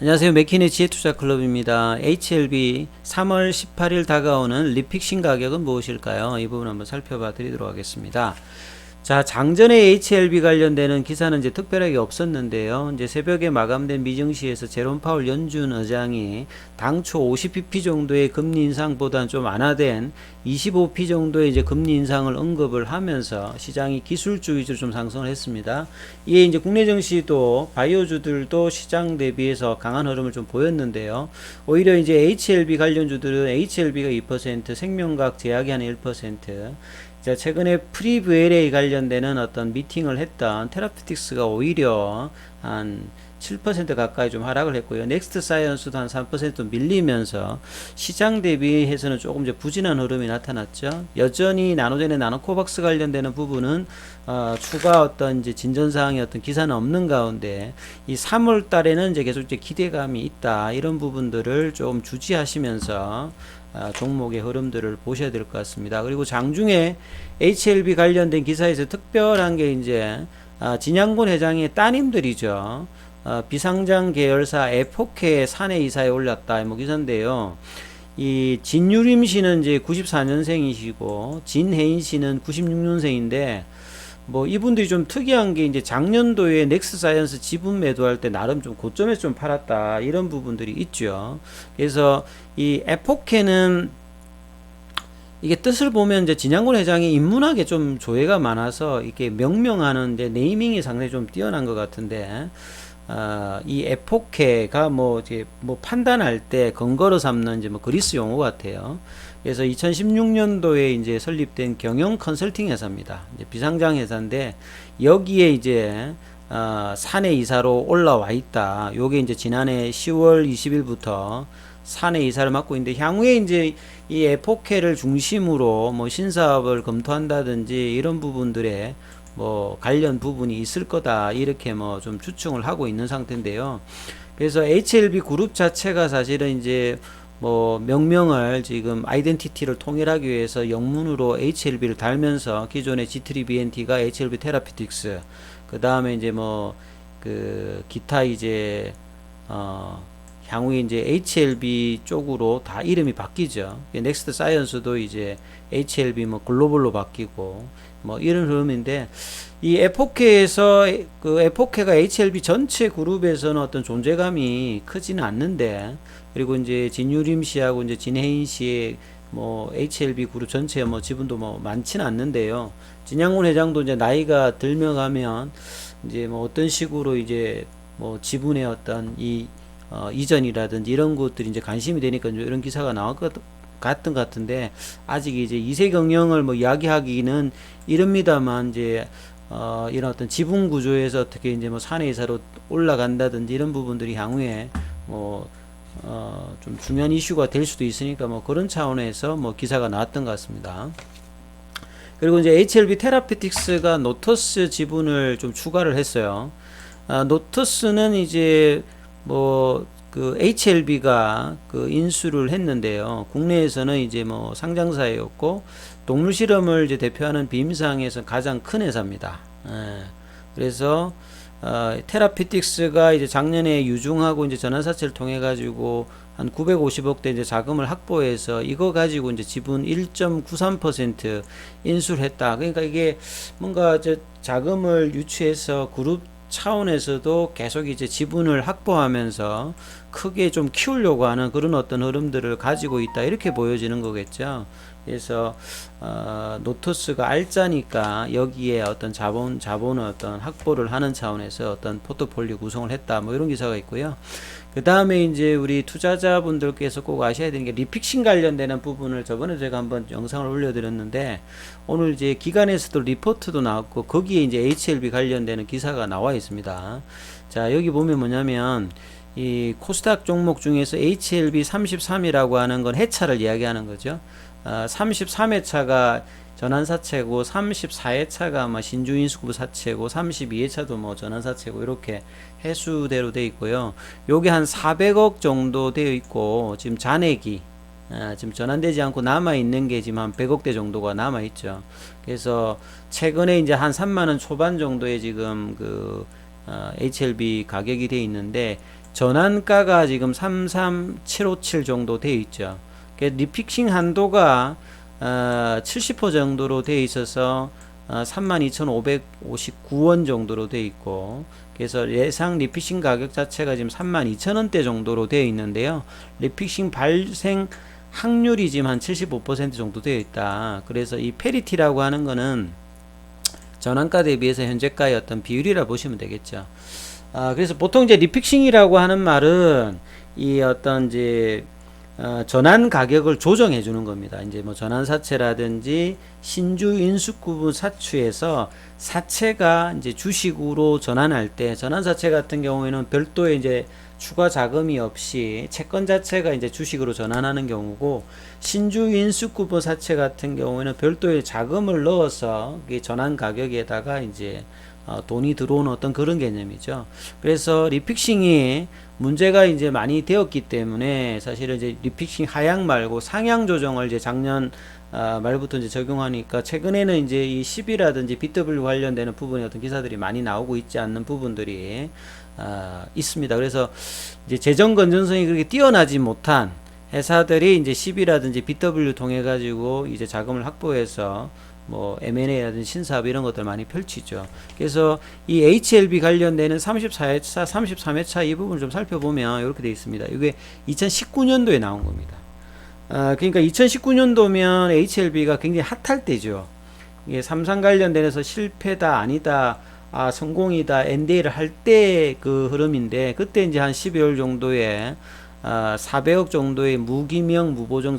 안녕하세요. 맥키니 지혜투자클럽입니다. HLB 3월 18일 다가오는 리픽싱 가격은 무엇일까요? 이 부분 한번 살펴봐 드리도록 하겠습니다. 자, 장전에 HLB 관련되는 기사는 이제 특별하게 없었는데요. 이제 새벽에 마감된 미증시에서 제롬 파월 연준 의장이 당초 50bp 정도의 금리 인상보다는 좀 완화된 25p 정도의 이제 금리 인상을 언급을 하면서 시장이 기술주 위주로 좀 상승을 했습니다. 이에 이제 국내 증시도 바이오주들도 시장 대비해서 강한 흐름을 좀 보였는데요. 오히려 이제 HLB 관련주들은 HLB가 2%, 생명과학 제약이 한 1%, 자, 최근에 프리브LA 관련되는 어떤 미팅을 했던 테라피틱스가 오히려 한 7% 가까이 좀 하락을 했고요. 넥스트 사이언스도 한 3% 밀리면서 시장 대비해서는 조금 이제 부진한 흐름이 나타났죠. 여전히 나노젠의 나노코박스 관련되는 부분은 추가 어떤 이제 진전사항의 어떤 기사는 없는 가운데 이 3월 달에는 이제 계속 이제 기대감이 있다. 이런 부분들을 좀 주지하시면서 종목의 흐름들을 보셔야 될 것 같습니다. 그리고 장중에 HLB 관련된 기사에서 특별한 게 이제 진양곤 회장의 따님들이죠. 비상장 계열사 에포케 사내 이사에 올랐다. 뭐 기사인데요. 이 진유림 씨는 이제 94년생이시고 진혜인 씨는 96년생인데 뭐 이분들이 좀 특이한 게 이제 작년도에 넥스사이언스 지분 매도할 때 나름 좀 고점에서 좀 팔았다 이런 부분들이 있죠. 그래서 이 에포케는 이게 뜻을 보면 이제 진양곤 회장이 인문학에 좀 조예가 많아서 이렇게 명명하는데 네이밍이 상당히 좀 뛰어난 것 같은데 이 에포케가 뭐 이제 뭐 판단할 때 근거로 삼는 이제 뭐 그리스 용어 같아요. 그래서 2016년도에 이제 설립된 경영 컨설팅 회사입니다. 이제 비상장 회사인데 여기에 이제 사내 이사로 올라와 있다. 요게 이제 지난해 10월 20일부터 사내 이사를 맡고 있는데 향후에 이제 이 에포케를 중심으로 뭐 신사업을 검토한다든지 이런 부분들에 뭐 관련 부분이 있을 거다 이렇게 뭐 좀 추측을 하고 있는 상태인데요. 그래서 HLB 그룹 자체가 사실은 이제 뭐 명명을 지금 아이덴티티를 통일하기 위해서 영문으로 HLB를 달면서 기존의 G3BNT가 HLB 테라피틱스, 그 다음에 이제 뭐 그 기타 이제 향후에 이제 HLB 쪽으로 다 이름이 바뀌죠. 넥스트 사이언스도 이제 HLB 뭐 글로벌로 바뀌고 뭐 이런 흐름인데 이 에포케에서 그 에포케가 HLB 전체 그룹에서는 어떤 존재감이 크지는 않는데 그리고 이제 진유림 씨하고 이제 진혜인 씨의 뭐 HLB 그룹 전체 뭐 지분도 뭐 많지는 않는데요. 진양곤 회장도 이제 나이가 들며 가면 이제 뭐 어떤 식으로 이제 뭐 지분의 어떤 이전이라든지 이런 것들이 이제 관심이 되니까 이런 기사가 나올 것 같은데 아직 이제 이세 경영을 뭐 이야기하기는 이릅니다만 이제 이런 어떤 지분 구조에서 어떻게 이제 뭐 사내이사로 올라간다든지 이런 부분들이 향후에 뭐 좀 중요한 이슈가 될 수도 있으니까 뭐 그런 차원에서 뭐 기사가 나왔던 것 같습니다. 그리고 이제 HLB 테라피틱스가 노터스 지분을 좀 추가를 했어요. 노터스는 이제 뭐 그 HLB가 그 인수를 했는데요. 국내에서는 이제 뭐 상장사였고 동물 실험을 이제 대표하는 비임상에서 가장 큰 회사입니다. 그래서 테라피틱스가 이제 작년에 유중하고 이제 전환사채를 통해 가지고 한 950억대 이제 자금을 확보해서 이거 가지고 이제 지분 1.93% 인수를 했다. 그러니까 이게 뭔가 저 자금을 유치해서 그룹 차원에서도 계속 이제 지분을 확보하면서 크게 좀 키우려고 하는 그런 어떤 흐름들을 가지고 있다 이렇게 보여지는 거겠죠. 그래서 노토스가 알짜니까 여기에 어떤 자본을 어떤 확보를 하는 차원에서 어떤 포트폴리오 구성을 했다 뭐 이런 기사가 있고요. 그 다음에 이제 우리 투자자분들께서 꼭 아셔야 되는 게 리픽싱 관련되는 부분을 저번에 제가 한번 영상을 올려드렸는데 오늘 이제 기관에서도 리포트도 나왔고 거기에 이제 HLB 관련되는 기사가 나와 있습니다. 자, 여기 보면 뭐냐면 이 코스닥 종목 중에서 HLB 33이라고 하는 건 해차를 이야기하는 거죠. 33회차가 전환사채고 34회차가 아마 신주인수급 사채고 32회차도 뭐 전환사채고 이렇게 해수대로 되어 있고요. 요게 한 400억 정도 되어 있고 지금 잔액이 지금 전환되지 않고 남아있는 게 지금 한 100억대 정도가 남아있죠. 그래서 최근에 이제 한 3만원 초반 정도의 지금 그 HLB 가격이 되어 있는데 전환가가 지금 33757 정도 되어 있죠. 리픽싱 한도가 70% 정도로 되어 있어서 32,559원 정도로 되어 있고, 그래서 예상 리픽싱 가격 자체가 지금 32,000원대 정도로 되어 있는데요. 리픽싱 발생 확률이 지금 한 75% 정도 되어 있다. 그래서 이 페리티라고 하는 거는 전환가 대비해서 현재가의 어떤 비율이라 보시면 되겠죠. 그래서 보통 이제 리픽싱이라고 하는 말은 이 어떤 이제 전환 가격을 조정해 주는 겁니다. 이제 뭐 전환사채라든지 신주 인수구분 사추에서 사채가 이제 주식으로 전환할 때, 전환사채 같은 경우에는 별도의 이제 추가 자금이 없이 채권 자체가 이제 주식으로 전환하는 경우고, 신주 인수구분 사채 같은 경우에는 별도의 자금을 넣어서 전환 가격에다가 이제 돈이 들어오는 어떤 그런 개념이죠. 그래서 리픽싱이 문제가 이제 많이 되었기 때문에 사실은 이제 리픽싱 하향 말고 상향 조정을 이제 작년 말부터 이제 적용하니까, 최근에는 이제 이 10이라든지 BW 관련되는 부분에 어떤 기사들이 많이 나오고 있지 않는 부분들이 있습니다. 그래서 이제 재정 건전성이 그렇게 뛰어나지 못한 회사들이 이제 10이라든지 BW 통해 가지고 이제 자금을 확보해서 뭐 M&A라든지 신사업 이런 것들 많이 펼치죠. 그래서 이 HLB 관련되는 34회차, 33회차 이 부분을 좀 살펴보면 이렇게 되어 있습니다. 이게 2019년도에 나온 겁니다. 그러니까 2019년도면 HLB가 굉장히 핫할 때죠. 이게 삼성 관련돼서 실패다 아니다, 성공이다, NDA를 할 때 그 흐름인데, 그때 이제 한 12월 정도에 400억 정도의 무기명 무보정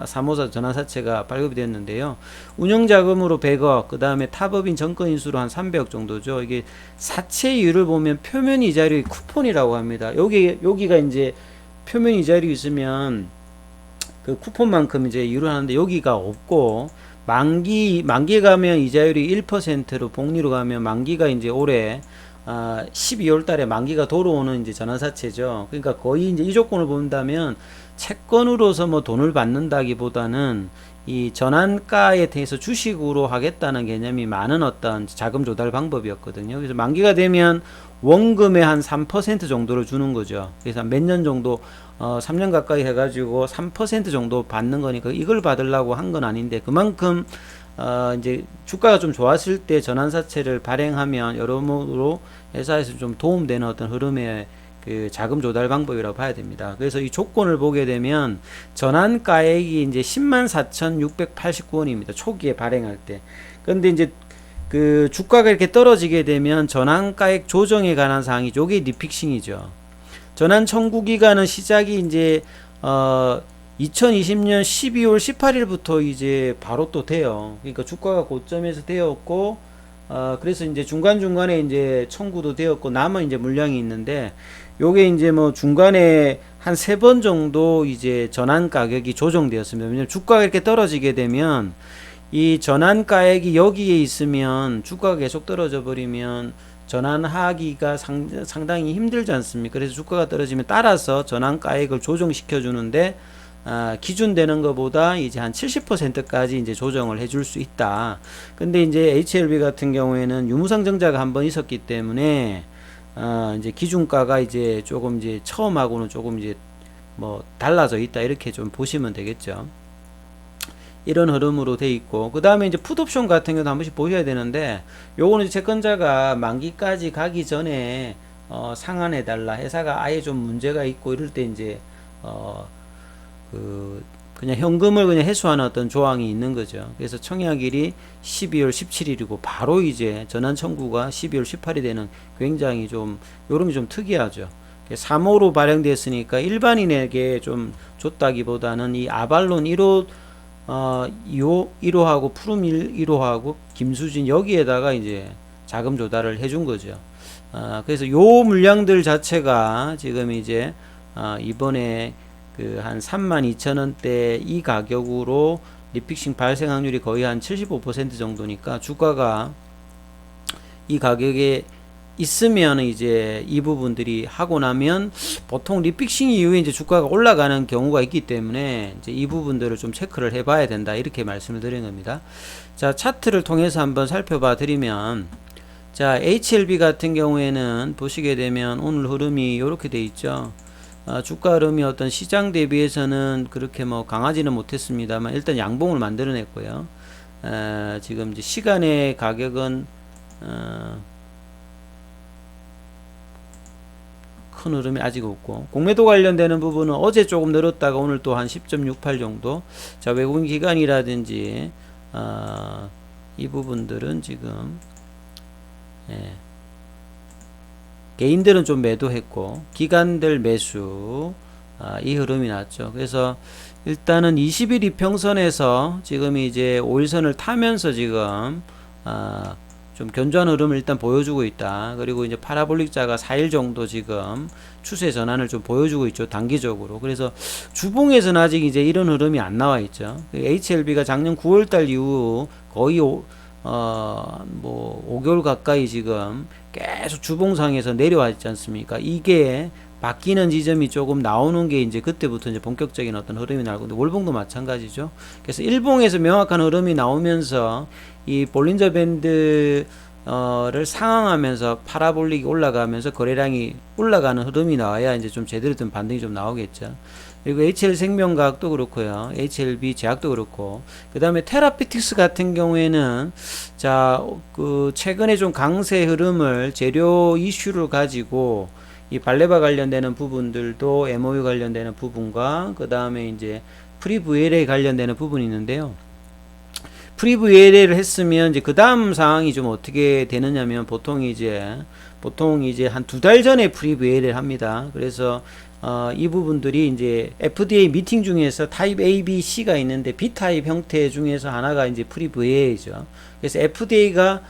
사모사 전환사채가 발급이 됐는데요. 운영자금으로 100억, 그 다음에 타법인 정권인수로 한 300억 정도죠. 이게 사채율을 보면 표면 이자율이 쿠폰이라고 합니다. 여기가 이제 표면 이자율이 있으면 그 쿠폰만큼 이제 이율을 하는데, 여기가 없고, 만기에 가면 이자율이 1%로, 복리로 가면 만기가 이제 올해 12월 달에 만기가 돌아오는 이제 전환사채죠. 그러니까 거의 이제 이 조건을 본다면 채권으로서 뭐 돈을 받는다기보다는 이 전환가에 대해서 주식으로 하겠다는 개념이 많은 어떤 자금 조달 방법이었거든요. 그래서 만기가 되면 원금의 한 3% 정도를 주는 거죠. 그래서 몇 년 정도 3년 가까이 해가지고 3% 정도 받는 거니까 이걸 받으려고 한 건 아닌데, 그만큼 이제 주가가 좀 좋았을 때 전환사채를 발행하면 여러모로 회사에서 좀 도움되는 어떤 흐름의 그 자금 조달 방법이라고 봐야 됩니다. 그래서 이 조건을 보게 되면 전환가액이 이제 104,689원입니다. 초기에 발행할 때. 그런데 이제 그 주가가 이렇게 떨어지게 되면 전환가액 조정에 관한 사항이죠. 이게 리픽싱이죠. 전환 청구 기간은 시작이 이제 2020년 12월 18일부터 이제 바로 또 돼요. 그러니까 주가가 고점에서 되었고, 그래서 이제 중간중간에 이제 청구도 되었고, 남은 이제 물량이 있는데, 요게 이제 뭐 중간에 한 3번 정도 이제 전환 가격이 조정되었습니다. 왜냐면 주가가 이렇게 떨어지게 되면 이 전환 가액이 여기에 있으면 주가가 계속 떨어져 버리면 전환하기가 상당히 힘들지 않습니까? 그래서 주가가 떨어지면 따라서 전환가액을 조정시켜 주는데, 기준되는 것보다 이제 한 70%까지 이제 조정을 해줄 수 있다. 근데 이제 HLB 같은 경우에는 유무상증자가 한번 있었기 때문에, 이제 기준가가 이제 조금 이제 처음하고는 조금 이제 뭐 달라져 있다. 이렇게 좀 보시면 되겠죠. 이런 흐름으로 돼 있고, 그 다음에 이제 풋옵션 같은 경우도 한 번씩 보셔야 되는데, 요거는 채권자가 만기까지 가기 전에 상환해 달라, 회사가 아예 좀 문제가 있고 이럴 때 이제 그냥 현금을 그냥 회수하는 어떤 조항이 있는 거죠. 그래서 청약일이 12월 17일이고 바로 이제 전환 청구가 12월 18일이 되는, 굉장히 좀 요런 게 좀 특이하죠. 3호로 발행됐으니까 일반인에게 좀 줬다기보다는 이 아발론 1호 1호하고 푸름 1호하고 김수진 여기에다가 이제 자금 조달을 해준 거죠. 그래서 요 물량들 자체가 지금 이제 이번에 그 한 32,000원대 이 가격으로 리픽싱 발생 확률이 거의 한 75% 정도니까, 주가가 이 가격에 있으면 이제 이 부분들이 하고 나면 보통 리픽싱 이후에 이제 주가가 올라가는 경우가 있기 때문에 이제 이 부분들을 좀 체크를 해봐야 된다, 이렇게 말씀을 드린 겁니다. 자, 차트를 통해서 한번 살펴봐 드리면, 자, HLB 같은 경우에는 보시게 되면 오늘 흐름이 이렇게 돼 있죠. 주가 흐름이 어떤 시장 대비해서는 그렇게 뭐 강하지는 못했습니다만 일단 양봉을 만들어냈고요. 지금 이제 시간의 가격은 큰 흐름이 아직 없고, 공매도 관련되는 부분은 어제 조금 늘었다가 오늘 또 한 10.68 정도. 자, 외국인 기관이라든지 이 부분들은 지금 개인들은 좀 매도했고 기관들 매수, 이 흐름이 났죠. 그래서 일단은 20일 이평선에서 지금 이제 5일선을 타면서 지금 좀 견조한 흐름을 일단 보여주고 있다. 그리고 이제 파라볼릭자가 4일 정도 지금 추세 전환을 좀 보여주고 있죠. 단기적으로. 그래서 주봉에서는 아직 이제 이런 흐름이 안 나와 있죠. HLB가 작년 9월달 이후 거의 뭐 5개월 가까이 지금 계속 주봉상에서 내려와 있지 않습니까? 이게 바뀌는 지점이 조금 나오는 게 이제 그때부터 이제 본격적인 어떤 흐름이 나고, 근데 월봉도 마찬가지죠. 그래서 일봉에서 명확한 흐름이 나오면서 이 볼린저 밴드를 상항하면서 파라볼릭이 올라가면서 거래량이 올라가는 흐름이 나와야 이제 좀 제대로 된 반등이 좀 나오겠죠. 그리고 HL생명과학도 그렇고요. HLB 제약도 그렇고. 그 다음에 테라피틱스 같은 경우에는 그 최근에 좀 강세 흐름을 재료 이슈를 가지고 이 발레바 관련되는 부분들도 MOU 관련되는 부분과 그 다음에 이제 프리VLA 관련되는 부분이 있는데요. 프리VLA를 했으면 이제 그 다음 상황이 좀 어떻게 되느냐면 보통 이제 한 2달 전에 프리VLA를 합니다. 그래서 이 부분들이 이제 FDA 미팅 중에서 타입 A, B, C가 있는데 B 타입 형태 중에서 하나가 이제 프리VLA죠. 그래서 FDA가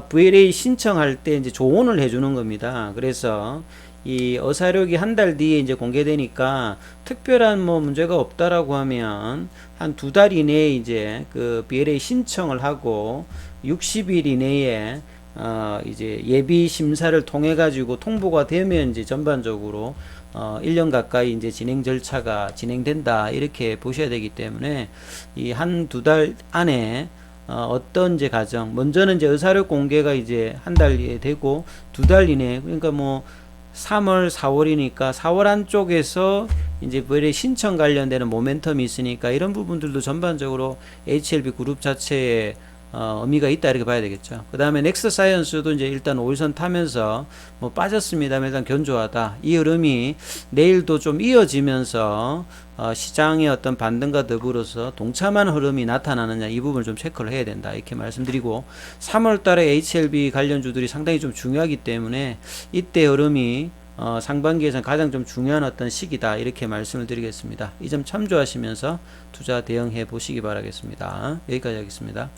VLA 신청할 때 이제 조언을 해주는 겁니다. 그래서 이 어사력이 한 달 뒤에 이제 공개되니까 특별한 뭐 문제가 없다라고 하면 한 2달 이내에 이제 그 BLA 신청을 하고 60일 이내에 이제 예비 심사를 통해 가지고 통보가 되면 이제 전반적으로 1년 가까이 이제 진행 절차가 진행된다, 이렇게 보셔야 되기 때문에 이 한 2달 안에 어떤 이제 과정, 먼저는 이제 의사력 공개가 이제 한 달 이에 되고 2달 이내, 그러니까 뭐 3월, 4월이니까 4월 안쪽에서 이제 VLA 신청 관련되는 모멘텀이 있으니까 이런 부분들도 전반적으로 HLB 그룹 자체에 의미가 있다, 이렇게 봐야 되겠죠. 그 다음에 넥스 사이언스도 이제 일단 5일선 타면서 뭐 빠졌습니다만 일단 견조하다. 이 흐름이 내일도 좀 이어지면서 시장의 어떤 반등과 더불어서 동참하는 흐름이 나타나느냐, 이 부분을 좀 체크를 해야 된다, 이렇게 말씀드리고, 3월 달에 HLB 관련주들이 상당히 좀 중요하기 때문에 이때 흐름이 상반기에서는 가장 좀 중요한 어떤 시기다, 이렇게 말씀을 드리겠습니다. 이 점 참조하시면서 투자 대응해 보시기 바라겠습니다. 여기까지 하겠습니다.